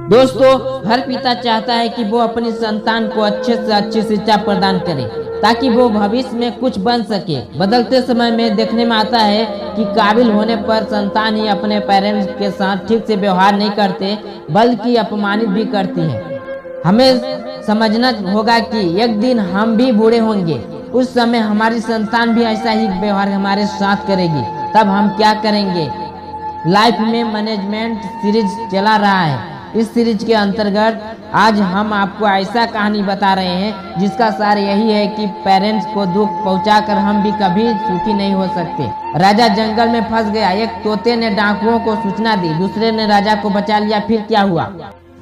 दोस्तों, हर पिता चाहता है कि वो अपनी संतान को अच्छे से अच्छी शिक्षा प्रदान करे ताकि वो भविष्य में कुछ बन सके। बदलते समय में देखने में आता है कि काबिल होने पर संतान ही अपने पेरेंट्स के साथ ठीक से व्यवहार नहीं करते बल्कि अपमानित भी करती है। हमें समझना होगा कि एक दिन हम भी बूढ़े होंगे, उस समय हमारी संतान भी ऐसा ही व्यवहार हमारे साथ करेगी, तब हम क्या करेंगे। लाइफ में मैनेजमेंट सीरीज चला रहा है। इस सीरीज के अंतर्गत आज हम आपको ऐसा कहानी बता रहे हैं जिसका सार यही है कि पेरेंट्स को दुख पहुंचाकर हम भी कभी सुखी नहीं हो सकते। राजा जंगल में फंस गया। एक तोते ने डाकुओं को सूचना दी, दूसरे ने राजा को बचा लिया। फिर क्या हुआ?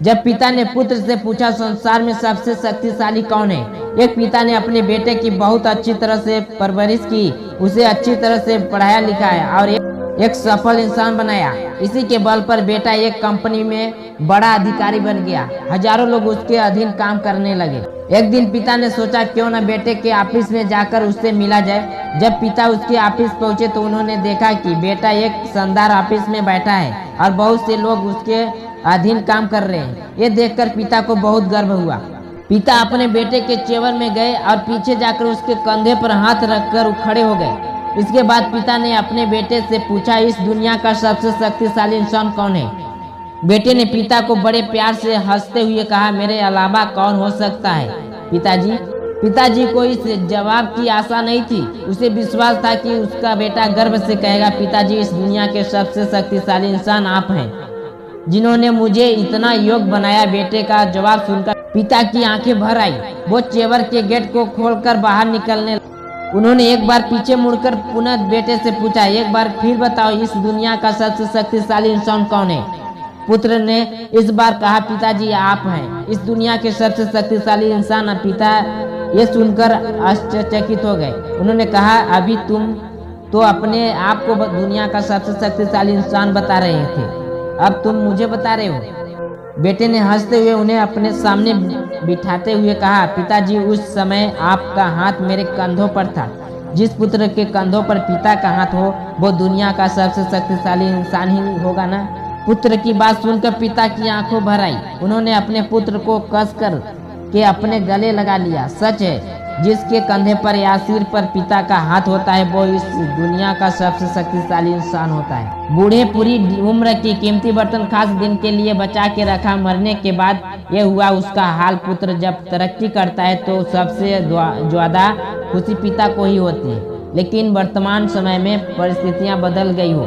जब पिता ने पुत्र से पूछा संसार में सबसे शक्तिशाली कौन है, एक पिता ने अपने बेटे की बहुत अच्छी तरह से परवरिश की, उसे अच्छी तरह से पढ़ाया लिखाया और एक सफल इंसान बनाया। इसी के बल पर बेटा एक कंपनी में बड़ा अधिकारी बन गया। हजारों लोग उसके अधीन काम करने लगे। एक दिन पिता ने सोचा क्यों न बेटे के ऑफिस में जाकर उससे मिला जाए। जब पिता उसके ऑफिस पहुंचे तो उन्होंने देखा कि बेटा एक शानदार ऑफिस में बैठा है और बहुत से लोग उसके अधीन काम कर रहे हैं। ये देखकर पिता को बहुत गर्व हुआ। पिता अपने बेटे के चेवर में गए और पीछे जाकर उसके कंधे पर हाथ रखकर खड़े हो गए। इसके बाद पिता ने अपने बेटे से पूछा, इस दुनिया का सबसे शक्तिशाली इंसान कौन है? बेटे ने पिता को बड़े प्यार से हंसते हुए कहा, मेरे अलावा कौन हो सकता है पिताजी। पिताजी को इस जवाब की आशा नहीं थी। उसे विश्वास था कि उसका बेटा गर्व से कहेगा, पिताजी इस दुनिया के सबसे शक्तिशाली इंसान आप हैं जिन्होंने मुझे इतना योग्य बनाया। बेटे का जवाब सुनकर पिता की आंखें भर आई। वो चेवर के गेट को खोलकर बाहर निकलने। उन्होंने एक बार पीछे मुड़कर पुनः बेटे से पूछा, एक बार फिर बताओ इस दुनिया का सबसे शक्तिशाली इंसान कौन है? पुत्र ने इस बार कहा, पिताजी आप हैं इस दुनिया के सबसे शक्तिशाली इंसान। पिता ये सुनकर आश्चर्यचकित हो गए। उन्होंने कहा, अभी तुम तो अपने आप को दुनिया का सबसे शक्तिशाली इंसान बता रहे थे, अब तुम मुझे बता रहे हो। बेटे ने हंसते हुए उन्हें अपने सामने बिठाते हुए कहा, पिताजी उस समय आपका हाथ मेरे कंधों पर था। जिस पुत्र के कंधों पर पिता का हाथ हो वो दुनिया का सबसे शक्तिशाली इंसान ही होगा ना। पुत्र की बात सुनकर पिता की आंखों भर आई। उन्होंने अपने पुत्र को कसकर के अपने गले लगा लिया। सच है, जिसके कंधे पर या सिर पर पिता का हाथ होता है वो इस दुनिया का सबसे शक्तिशाली इंसान होता है। बूढ़े पूरी उम्र की कीमती बर्तन खास दिन के लिए बचा के रखा, मरने के बाद ये हुआ उसका हाल। पुत्र जब तरक्की करता है तो सबसे ज्यादा खुशी पिता को ही होती है, लेकिन वर्तमान समय में परिस्थितियां बदल गई हो।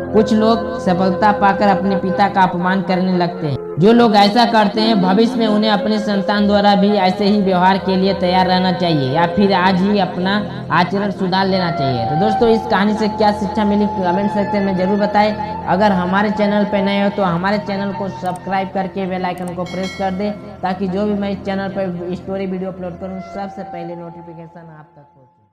कुछ लोग सफलता पाकर अपने पिता का अपमान करने लगते हैं। जो लोग ऐसा करते हैं भविष्य में उन्हें अपने संतान द्वारा भी ऐसे ही व्यवहार के लिए तैयार रहना चाहिए या फिर आज ही अपना आचरण सुधार लेना चाहिए। तो दोस्तों, इस कहानी से क्या शिक्षा मिली कमेंट सेक्शन में जरूर बताएं। अगर हमारे चैनल पर नए हो तो हमारे चैनल को सब्सक्राइब करके बेल आइकन को प्रेस कर दें ताकि जो भी मैं इस चैनल पर स्टोरी वीडियो अपलोड करूँ सबसे पहले नोटिफिकेशन आप तक पहुँचे।